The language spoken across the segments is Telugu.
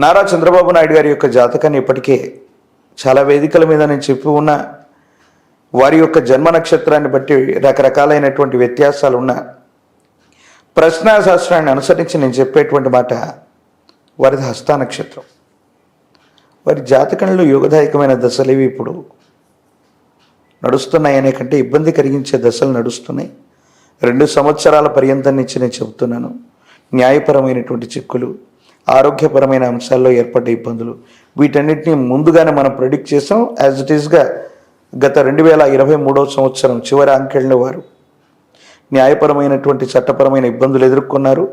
నారా చంద్రబాబు నాయుడు గారి యొక్క జాతకాన్ని ఇప్పటికే చాలా వేదికల మీద నేను చెప్పి ఉన్న వారి యొక్క జన్మ నక్షత్రాన్ని బట్టి రకరకాలైనటువంటి వ్యత్యాసాలు ఉన్న ప్రశ్నాశాస్త్రాన్ని అనుసరించి నేను చెప్పేటువంటి మాట వారిది హస్త నక్షత్రం. వారి జాతకంలో యోగదాయకమైన దశలు ఇవి ఇప్పుడు నడుస్తున్నాయి అనే కంటే ఇబ్బంది కలిగించే దశలు నడుస్తున్నాయి. 2 సంవత్సరాల పర్యంతం నుంచి నేను చెబుతున్నాను. న్యాయపరమైనటువంటి చిక్కులు, ఆరోగ్యపరమైన అంశాల్లో ఏర్పడ్డ ఇబ్బందులు, వీటన్నిటిని ముందుగానే మనం ప్రెడిక్ట్ చేసాం. యాజ్ ఇట్ ఈస్గా గత 2023వ సంవత్సరం చివరి అంకెళ్ళ వారు న్యాయపరమైనటువంటి చట్టపరమైన ఇబ్బందులు ఎదుర్కొన్నారు.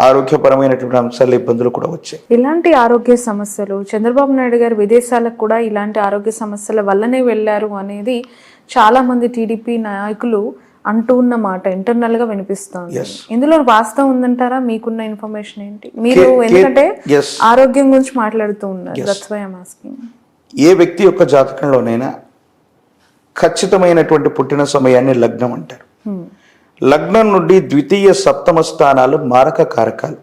ఆరోగ్యపరమైనటువంటి అంశాల్లో ఇబ్బందులు కూడా వచ్చాయి. ఇలాంటి ఆరోగ్య సమస్యలు చంద్రబాబు నాయుడు గారు విదేశాలకు కూడా ఇలాంటి ఆరోగ్య సమస్యల వల్లనే వెళ్ళారు అనేది చాలా మంది టీడీపీ నాయకులు అంటూ ఉన్న మాట ఇంటర్నల్ గా వినిపిస్తోంది. ఇందులో వాస్తవం ఉందంటారా? మీకున్న ఇన్ఫర్మేషన్ ఏంటి? మీరు ఎందుకంటే ఆరోగ్యం గురించి మాట్లాడుతూ ఉన్నారు. That's why I am asking. ఏ వ్యక్తి యొక్క జాతకంలోనైనా ఖచ్చితమైనటువంటి పుట్టిన సమయాన్ని లగ్నం అంటారు. లగ్నం నుండి ద్వితీయ సప్తమ స్థానాలు మారక కారకాలు.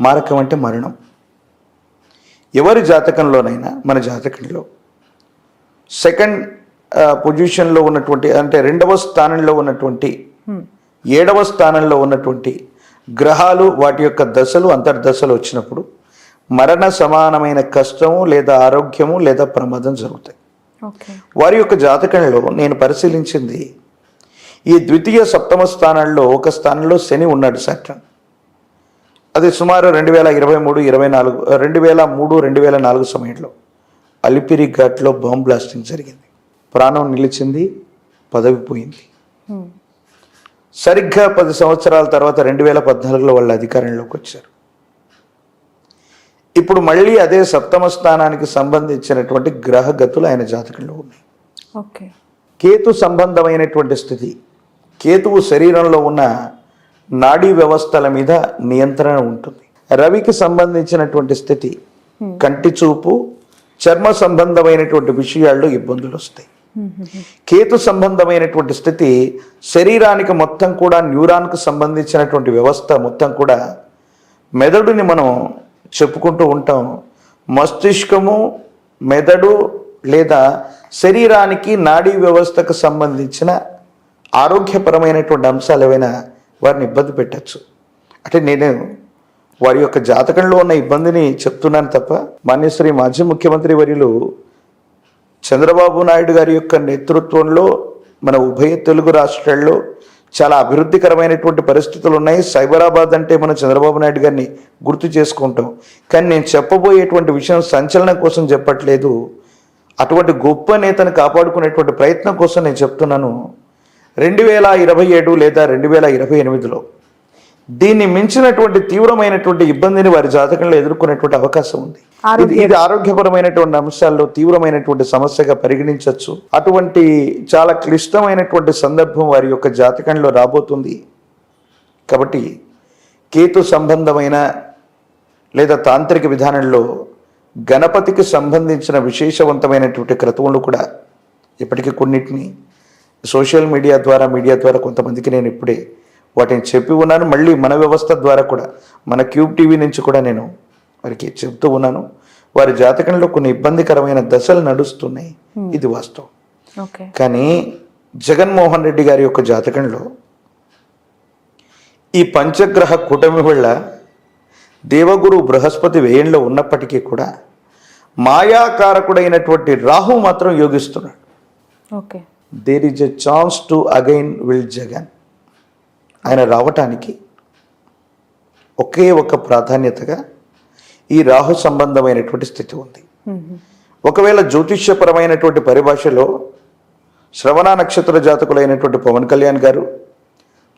మారకం అంటే మరణం. ఎవరి జాతకంలోనైనా మన జాతకంలో సెకండ్ పొజిషన్లో ఉన్నటువంటి అంటే 2వ స్థానంలో ఉన్నటువంటి 7వ స్థానంలో ఉన్నటువంటి గ్రహాలు వాటి యొక్క దశలు అంతర్దశలు వచ్చినప్పుడు మరణ సమానమైన కష్టము లేదా ఆరోగ్యము లేదా ప్రమాదం జరుగుతాయి. వారి యొక్క జాతకంలో నేను పరిశీలించింది ఈ ద్వితీయ సప్తమ స్థానాల్లో ఒక స్థానంలో శని ఉన్నాడు సాటర్న్. అది సుమారు 2003-2004 సమయంలో అలిపిరి ఘాట్లో బాంబ్ బ్లాస్టింగ్ జరిగింది. ప్రాణం నిలిచింది, పదవి పోయింది. సరిగ్గా 10 సంవత్సరాల తర్వాత 2014లో వాళ్ళు అధికారంలోకి వచ్చారు. ఇప్పుడు మళ్ళీ అదే సప్తమ స్థానానికి సంబంధించినటువంటి గ్రహగతులు ఆయన జాతకంలో ఉన్నాయి. కేతు సంబంధమైనటువంటి స్థితి. కేతువు శరీరంలో ఉన్న నాడీ వ్యవస్థల మీద నియంత్రణ ఉంటుంది. రవికి సంబంధించినటువంటి స్థితి కంటి చూపు, చర్మ సంబంధమైనటువంటి విషయాల్లో ఇబ్బందులు వస్తాయి. కేతు సంబంధమైనటువంటి స్థితి శరీరానికి మొత్తం కూడా న్యూరాన్కు సంబంధించినటువంటి వ్యవస్థ మొత్తం కూడా మెదడుని మనం చెప్పుకుంటూ ఉంటాం. మస్తిష్కము, మెదడు లేదా శరీరానికి నాడీ వ్యవస్థకు సంబంధించిన ఆరోగ్యపరమైనటువంటి అంశాలు ఏవైనా వారిని ఇబ్బంది పెట్టచ్చు. అంటే నేను వారి యొక్క జాతకంలో ఉన్న ఇబ్బందిని చెప్తున్నాను తప్ప మాన్యశ్రీ మాజీ ముఖ్యమంత్రి వర్యులు చంద్రబాబు నాయుడు గారి యొక్క నేతృత్వంలో మన ఉభయ తెలుగు రాష్ట్రాల్లో చాలా అభివృద్ధికరమైనటువంటి పరిస్థితులు ఉన్నాయి. సైబరాబాద్ అంటే మనం చంద్రబాబు నాయుడు గారిని గుర్తు చేసుకుంటాం. కానీ నేను చెప్పబోయేటువంటి విషయం సంచలనం కోసం చెప్పట్లేదు. అటువంటి గొప్ప నేతను కాపాడుకునేటువంటి ప్రయత్నం కోసం నేను చెప్తున్నాను. 2027 లేదా 2028లో దీన్ని మించినటువంటి తీవ్రమైనటువంటి ఇబ్బందిని వారి జాతకంలో ఎదుర్కొనేటువంటి అవకాశం ఉంది. ఇది ఆరోగ్యపరమైనటువంటి అంశాల్లో తీవ్రమైనటువంటి సమస్యగా పరిగణించవచ్చు. అటువంటి చాలా క్లిష్టమైనటువంటి సందర్భం వారి యొక్క జాతకంలో రాబోతుంది. కాబట్టి కేతు సంబంధమైన లేదా తాంత్రిక విధానంలో గణపతికి సంబంధించిన విశేషవంతమైనటువంటి క్రతువులు కూడా ఇప్పటికీ కొన్నిటిని సోషల్ మీడియా ద్వారా కొంతమందికి నేను ఇప్పుడే వాటిని చెప్పి ఉన్నాను. మళ్ళీ మన వ్యవస్థ ద్వారా కూడా మన క్యూబ్ టీవీ నుంచి కూడా నేను వారికి చెప్తూ ఉన్నాను. వారి జాతకంలో కొన్ని ఇబ్బందికరమైన దశలు నడుస్తున్నాయి. ఇది వాస్తవం. కానీ జగన్మోహన్ రెడ్డి గారి యొక్క జాతకంలో ఈ పంచగ్రహ కూటమి వల్ల దేవగురు బృహస్పతి వ్యయంలో ఉన్నప్పటికీ కూడా మాయాకారకుడైనటువంటి రాహు మాత్రం యోగిస్తున్నాడు. There is a chance to again will Jagan. ఆయన రావటానికి ఒకే ఒక ప్రాధాన్యతగా ఈ రాహు సంబంధమైనటువంటి స్థితి ఉంది. ఒకవేళ జ్యోతిష్యపరమైనటువంటి పరిభాషలో శ్రవణ నక్షత్ర జాతకులైనటువంటి పవన్ కళ్యాణ్ గారు,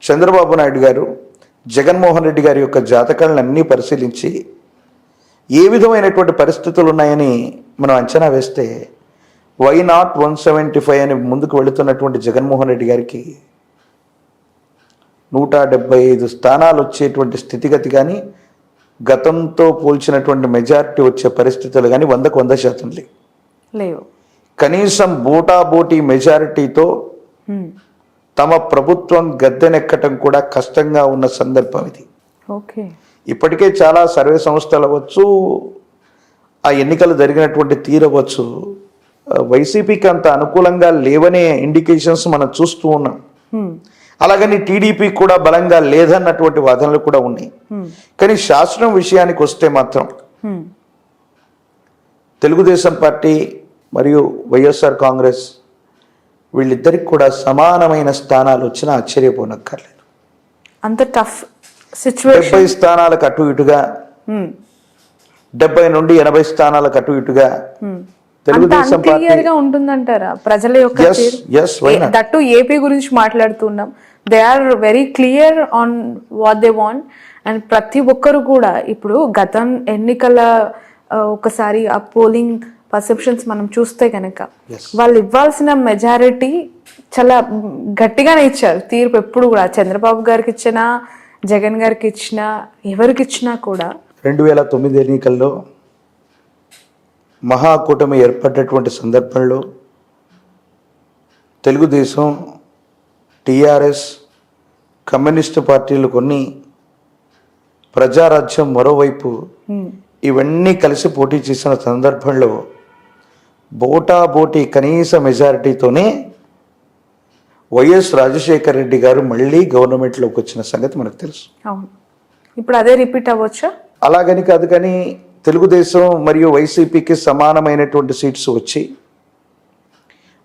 చంద్రబాబు నాయుడు గారు, జగన్మోహన్ రెడ్డి గారి యొక్క జాతకాలను అన్నీ పరిశీలించి ఏ విధమైనటువంటి పరిస్థితులు ఉన్నాయని మనం అంచనా వేస్తే వై నాట్ 175 అని ముందుకు వెళుతున్నటువంటి జగన్మోహన్ రెడ్డి గారికి 175 స్థానాలు వచ్చేటువంటి స్థితిగతి కానీ గతంతో పోల్చినటువంటి మెజారిటీ వచ్చే పరిస్థితులు కానీ 100% లేవు. కనీసం బోటాబోటీ మెజారిటీతో తమ ప్రభుత్వం గద్దెనెక్కటం కూడా కష్టంగా ఉన్న సందర్భం ఇది. ఇప్పటికే చాలా సర్వే సంస్థలు అవ్వచ్చు, ఆ ఎన్నికలు జరిగినటువంటి తీరవచ్చు వైసీపీకి అంత అనుకూలంగా లేవనే ఇండికేషన్స్ మనం చూస్తూ ఉన్నాం. అలాగని టీడీపీ కూడా బలంగా లేదన్నటువంటి వాదనలు కూడా ఉన్నాయి. కానీ శాసనం విషయానికి వస్తే మాత్రం తెలుగుదేశం పార్టీ మరియు వైఎస్ఆర్ కాంగ్రెస్ వీళ్ళిద్దరికి కూడా సమానమైన స్థానాలు వచ్చినా ఆశ్చర్యపోనక్కర్లేదు. అంత టఫ్ సిచ్యువేషన్. 70 స్థానాలకు అటు ఇటుగా, 70 నుండి 80 స్థానాలకు అటు ఇటుగా తెలుగుదేశం పార్టీ ఉంటుందంటారా ప్రజల యొక్క దట్టు ఏపీ గురించి మాట్లాడుతున్నాం. They are very clear on what they want. And ప్రతి ఒక్కరు కూడా ఇప్పుడు గతం ఎన్నికల ఒకసారి ఆ పోలింగ్ పర్సెప్షన్స్ మనం చూస్తే కనుక వాళ్ళు ఇవ్వాల్సిన మెజారిటీ చాలా గట్టిగానే ఇచ్చారు తీర్పు. ఎప్పుడు కూడా చంద్రబాబు గారికి ఇచ్చినా, జగన్ గారికి ఇచ్చినా, ఎవరికి ఇచ్చినా కూడా 2009 ఎన్నికల్లో మహాకూటమి ఏర్పడ్డటువంటి సందర్భంలో తెలుగుదేశం, టీఆర్ఎస్, కమ్యూనిస్టు పార్టీలు కొన్ని, ప్రజారాజ్యం మరోవైపు ఇవన్నీ కలిసి పోటీ చేసిన సందర్భంలో బోటాబోటీ కనీస మెజారిటీతోనే వైఎస్ రాజశేఖర రెడ్డి గారు మళ్ళీ గవర్నమెంట్లోకి వచ్చిన సంగతి మనకు తెలుసు. ఇప్పుడు అదే రిపీట్ అవ్వచ్చా? అలాగని కాదు, కానీ తెలుగుదేశం మరియు వైసీపీకి సమానమైనటువంటి సీట్స్ వచ్చి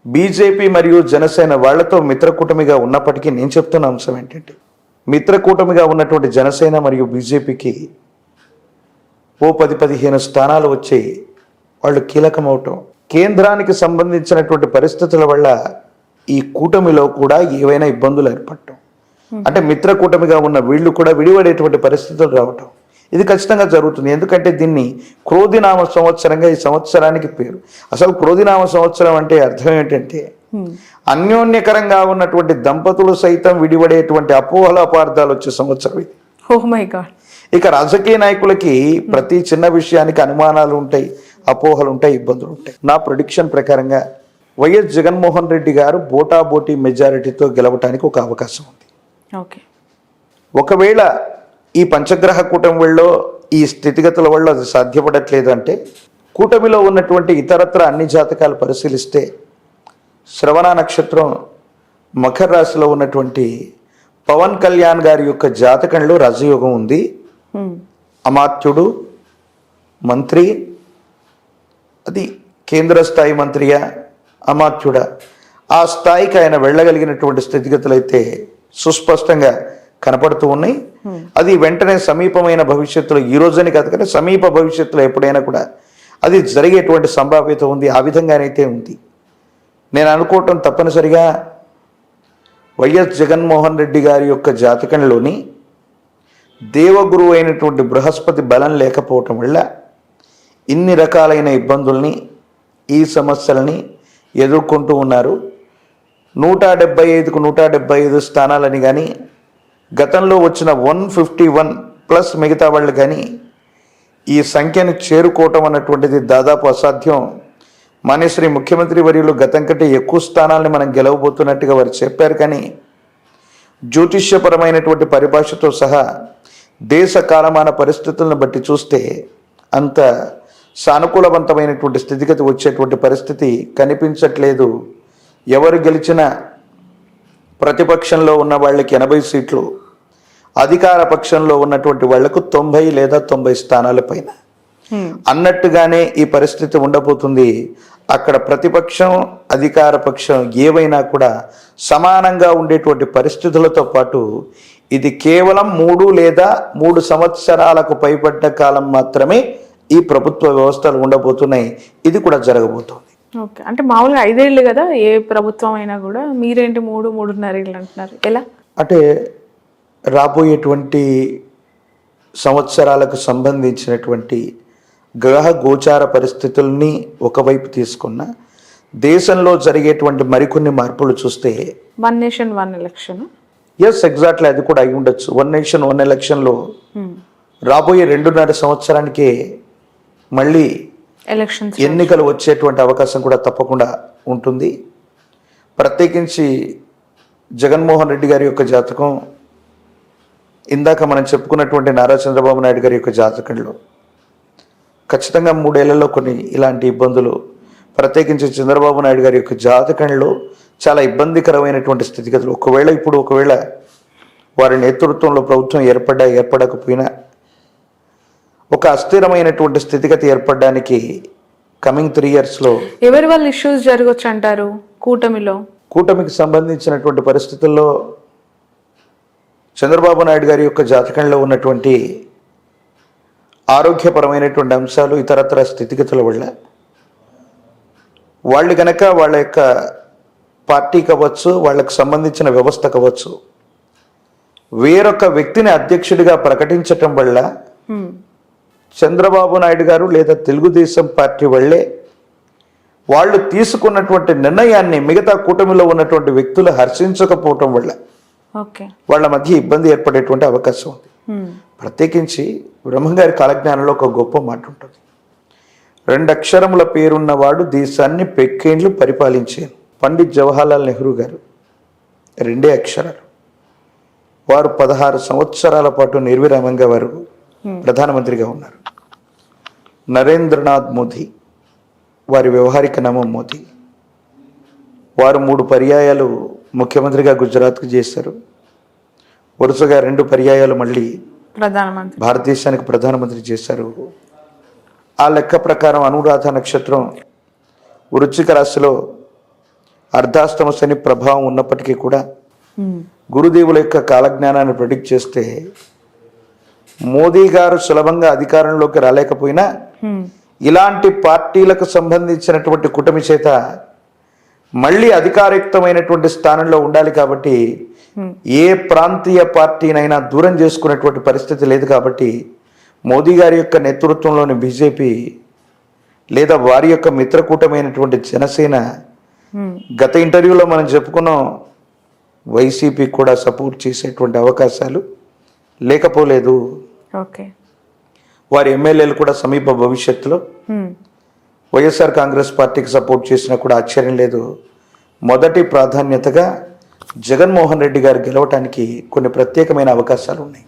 బీజేపీ మరియు జనసేన వాళ్లతో మిత్రకూటమిగా ఉన్నప్పటికీ నేను చెప్తున్న అంశం ఏంటంటే మిత్రకూటమిగా ఉన్నటువంటి జనసేన మరియు బీజేపీకి 10-15 స్థానాలు వచ్చి వాళ్ళు కీలకమవటం, కేంద్రానికి సంబంధించినటువంటి పరిస్థితుల వల్ల ఈ కూటమిలో కూడా ఏవైనా ఇబ్బందులు ఏర్పడటం, అంటే మిత్రకూటమిగా ఉన్న వీళ్ళు కూడా విడిపడేటువంటి పరిస్థితులు రావటం, ఇది ఖచ్చితంగా జరుగుతుంది. ఎందుకంటే దీన్ని క్రోధినామ సంవత్సరంగా ఈ సంవత్సరానికి పేరు. అసలు క్రోధినామ సంవత్సరం అంటే అర్థం ఏంటంటే అన్యోన్యకరంగా ఉన్నటువంటి దంపతులు సైతం విడిపడేటువంటి అపోహల అపార్థాలు వచ్చే సంవత్సరం ఇది. Oh my God. ఇక రాజకీయ నాయకులకి ప్రతి చిన్న విషయానికి అనుమానాలు ఉంటాయి, అపోహలు ఉంటాయి, ఇబ్బందులు ఉంటాయి. నా ప్రిడిక్షన్ ప్రకారంగా వైఎస్ జగన్మోహన్ రెడ్డి గారు బోటాబోటీ మెజారిటీతో గెలవటానికి ఒక అవకాశం ఉంది. ఒకవేళ ఈ పంచగ్రహ కూటమిలో ఈ స్థితిగతుల వల్ల అది సాధ్యపడట్లేదు అంటే కూటమిలో ఉన్నటువంటి ఇతరత్ర అన్ని జాతకాలు పరిశీలిస్తే శ్రవణ నక్షత్రం మకర రాశిలో ఉన్నటువంటి పవన్ కళ్యాణ్ గారి యొక్క జాతకంలో రాజయోగం ఉంది. అమాత్యుడు మంత్రి, అది కేంద్ర స్థాయి మంత్రియా అమాత్యుడా, ఆ స్థాయికి ఆయన వెళ్ళగలిగినటువంటి స్థితిగతులు అయితే సుస్పష్టంగా కనపడుతూ ఉన్నాయి. అది వెంటనే సమీపమైన భవిష్యత్తులో, ఈ రోజుని కాదు కానీ సమీప భవిష్యత్తులో ఎప్పుడైనా కూడా అది జరిగేటువంటి సంభావ్యత ఉంది. ఆ విధంగానైతే ఉంది. నేను అనుకోవటం తప్పనిసరిగా వైఎస్ జగన్మోహన్ రెడ్డి గారి యొక్క జాతకంలోని దేవగురువు అయినటువంటి బృహస్పతి బలం లేకపోవటం వల్ల ఇన్ని రకాలైన ఇబ్బందుల్ని, ఈ సమస్యలని ఎదుర్కొంటూ ఉన్నారు. 175కు 175 స్థానాలని కానీ, గతంలో వచ్చిన 151 ప్లస్ మిగతా వాళ్ళు కానీ ఈ సంఖ్యను చేరుకోవటం అన్నటువంటిది దాదాపు అసాధ్యం. మాన్యశ్రీ ముఖ్యమంత్రి వర్యులు గతం కంటే ఎక్కువ స్థానాలని మనం గెలవబోతున్నట్టుగా వారు చెప్పారు. కానీ జ్యోతిష్యపరమైనటువంటి పరిభాషతో సహా దేశ కాలమాన పరిస్థితులను బట్టి చూస్తే అంత సానుకూలవంతమైనటువంటి స్థితిగతి వచ్చేటువంటి పరిస్థితి కనిపించట్లేదు. ఎవరు గెలిచినా ప్రతిపక్షంలో ఉన్న వాళ్ళకి 80 సీట్లు, అధికార పక్షంలో ఉన్నటువంటి వాళ్లకు 90 లేదా 90 స్థానాల పైన అన్నట్టుగానే ఈ పరిస్థితి ఉండబోతుంది. అక్కడ ప్రతిపక్షం, అధికార పక్షం ఏవైనా కూడా సమానంగా ఉండేటువంటి పరిస్థితులతో పాటు ఇది కేవలం 3 లేదా 3 సంవత్సరాలకు పైబడ్డ కాలం మాత్రమే ఈ ప్రభుత్వ వ్యవస్థలు ఉండబోతున్నాయి. ఇది కూడా జరగబోతోంది. ఓకే, అంటే మామూలుగా 5 ఏళ్ళు కదా ఏ ప్రభుత్వం అయినా కూడా, మీరేంటి 3-3.5 ఏళ్ళు అంటున్నారు, ఎలా? అంటే రాబోయేటువంటి సంవత్సరాలకు సంబంధించినటువంటి గ్రహ గోచార పరిస్థితుల్ని ఒకవైపు తీసుకున్న దేశంలో జరిగేటువంటి మరికొన్ని మార్పులు చూస్తే 1 నేషన్ 1 ఎలక్షన్, ఎస్ ఎగ్జాక్ట్లీ అది కూడా అయి ఉండొచ్చు. 1 నేషన్ 1 ఎలక్షన్లో రాబోయే 2.5 సంవత్సరానికే మళ్ళీ ఎన్నికలు వచ్చేటువంటి అవకాశం కూడా తప్పకుండా ఉంటుంది. ప్రత్యేకించి జగన్మోహన్ రెడ్డి గారి యొక్క జాతకం, ఇందాక మనం చెప్పుకున్నటువంటి నారా చంద్రబాబు నాయుడు గారి యొక్క జాతకంలో ఖచ్చితంగా 3 ఏళ్లలో కొన్ని ఇలాంటి ఇబ్బందులు, ప్రత్యేకించి చంద్రబాబు నాయుడు గారి యొక్క జాతకంలో చాలా ఇబ్బందికరమైనటువంటి స్థితిగతులు, ఒకవేళ వారి నేతృత్వంలో ప్రభుత్వం ఏర్పడకపోయినా ఒక అస్థిరమైనటువంటి స్థితిగతి ఏర్పడడానికి కమింగ్ 3 yearsలో ఎవరి వల్ల ఇష్యూస్ జరగవచ్చు అంటారు కూటమికి సంబంధించినటువంటి పరిస్థితుల్లో చంద్రబాబు నాయుడు గారి యొక్క జాతకంలో ఉన్నటువంటి ఆరోగ్యపరమైనటువంటి అంశాలు, ఇతరత్ర స్థితిగతుల వల్ల వాళ్ళు గనక వాళ్ళ యొక్క పార్టీ కావచ్చు, వాళ్ళకు సంబంధించిన వ్యవస్థ కావచ్చు, వేరొక వ్యక్తిని అధ్యక్షుడిగా ప్రకటించటం వల్ల చంద్రబాబు నాయుడు గారు లేదా తెలుగుదేశం పార్టీ వల్లే వాళ్ళు తీసుకున్నటువంటి నిర్ణయాన్ని మిగతా కూటమిలో ఉన్నటువంటి వ్యక్తులు హర్షించకపోవటం వల్ల వాళ్ళ మధ్య ఇబ్బంది ఏర్పడేటువంటి అవకాశం ఉంది. ప్రత్యేకించి బ్రహ్మంగారి కాలజ్ఞానంలో ఒక గొప్ప మాట ఉంటుంది. 2 అక్షరముల పేరున్నవాడు దేశాన్ని పెక్కేండ్లు పరిపాలించాను. పండిత్ జవహర్లాల్ నెహ్రూ గారు 2 అక్షరాలు. వారు 16 సంవత్సరాల పాటు నిర్విరామంగా వారు ప్రధానమంత్రిగా ఉన్నారు. నరేంద్రనాథ్ మోదీ, వారి వ్యవహారిక నామం మోదీ, వారు 3 పర్యాయాలు ముఖ్యమంత్రిగా గుజరాత్కు చేశారు. వరుసగా 2 పర్యాయాలు మళ్ళీ భారతదేశానికి ప్రధానమంత్రి చేశారు. ఆ లెక్క ప్రకారం అనురాధ నక్షత్రం వృశ్చిక రాశిలో అర్ధాష్టమ శని ప్రభావం ఉన్నప్పటికీ కూడా గురుదేవుల యొక్క కాలజ్ఞానాన్ని ప్రెడిక్ట్ చేస్తే మోదీ గారు సులభంగా అధికారంలోకి రాలేకపోయినా ఇలాంటి పార్టీలకు సంబంధించినటువంటి కూటమి చేత మళ్ళీ అధికారయుక్తమైనటువంటి స్థానంలో ఉండాలి. కాబట్టి ఏ ప్రాంతీయ పార్టీనైనా దూరం చేసుకునేటువంటి పరిస్థితి లేదు. కాబట్టి మోదీ గారి యొక్క నేతృత్వంలోని బీజేపీ లేదా వారి యొక్క మిత్రకూటమైనటువంటి జనసేన, గత ఇంటర్వ్యూలో మనం చెప్పుకున్నాం, వైసీపీ కూడా సపోర్ట్ చేసేటువంటి అవకాశాలు లేకపోలేదు. వారి ఎమ్మెల్యేలు కూడా సమీప భవిష్యత్తులో వైఎస్ఆర్ కాంగ్రెస్ పార్టీకి సపోర్ట్ చేసినా కూడా ఆశ్చర్యం లేదు. మొదటి ప్రాధాన్యతగా జగన్మోహన్ రెడ్డి గారు గెలవటానికి కొన్ని ప్రత్యేకమైన అవకాశాలు ఉన్నాయి.